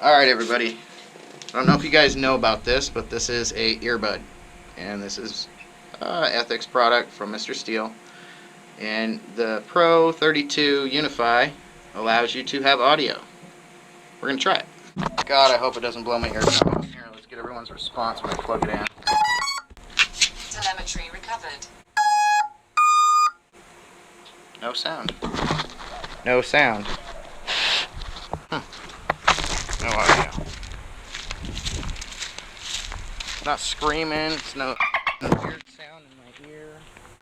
Alright everybody, I don't know if you guys know about this, but this is a earbud, and this is Ethix product from Mr. Steele, and the Pro32 Unify allows you to have audio. We're going to try it. God, I hope it doesn't blow my ears out. Here, let's get everyone's response when I plug it in. Telemetry recovered. No sound. No sound. No audio. It's not screaming. It's no weird sound in my ear.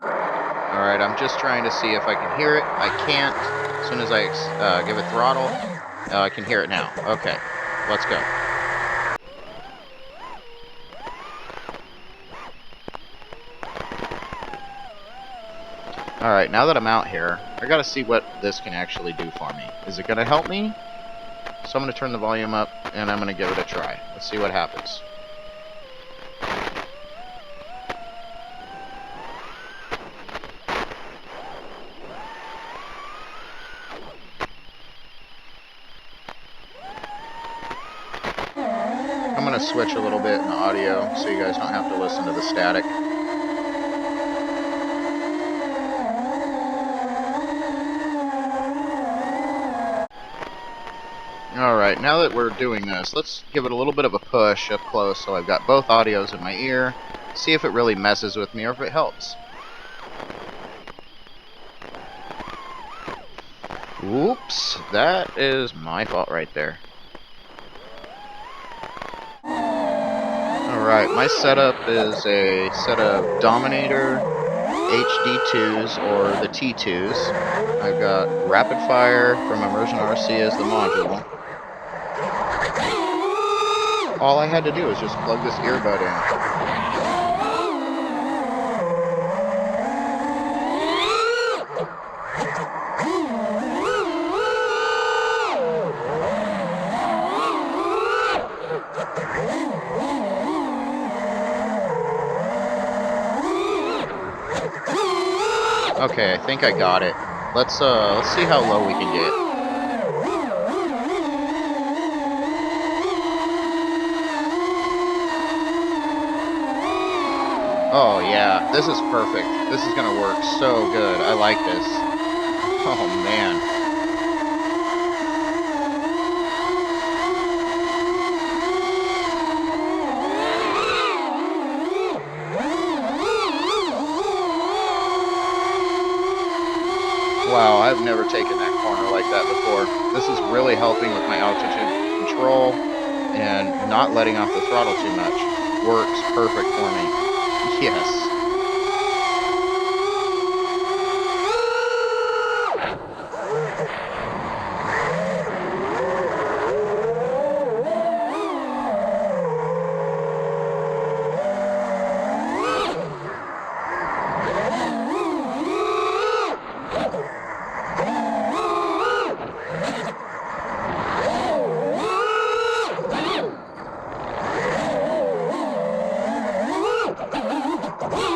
Alright, I'm just trying to see if I can hear it. I can't. As soon as I give it throttle, I can hear it now. Okay, let's go. Alright, now that I'm out here, I gotta see what this can actually do for me. Is it gonna help me? So I'm gonna turn the volume up, and I'm gonna give it a try. Let's see what happens. I'm gonna switch a little bit in the audio, so you guys don't have to listen to the static. Alright, now that we're doing this, let's give it a little bit of a push up close so I've got both audios in my ear. See if it really messes with me or if it helps. Oops, that is my fault right there. Alright, my setup is a set of Dominator HD2s or the T2s. I've got Rapid+Fire from Immersion RC as the module. All I had to do was just plug this earbud in. Okay, I think I got it. Let's see how low we can get. Oh yeah, this is perfect. This is gonna work so good. I like this. Oh man. Wow, I've never taken that corner like that before. This is really helping with my altitude control and not letting off the throttle too much. Works perfect for me. Yes.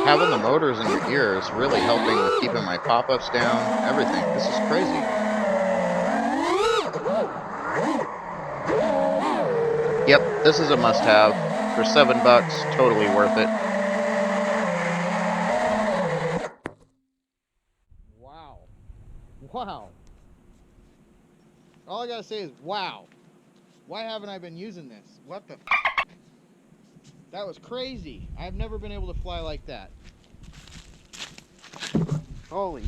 Having the motors in your ear is really helping with keeping my pop-ups down, everything. This is crazy. Yep, this is a must-have. For $7, totally worth it. Wow. Wow. All I gotta say is, wow. Why haven't I been using this? What the f***? That was crazy. I've never been able to fly like that. Holy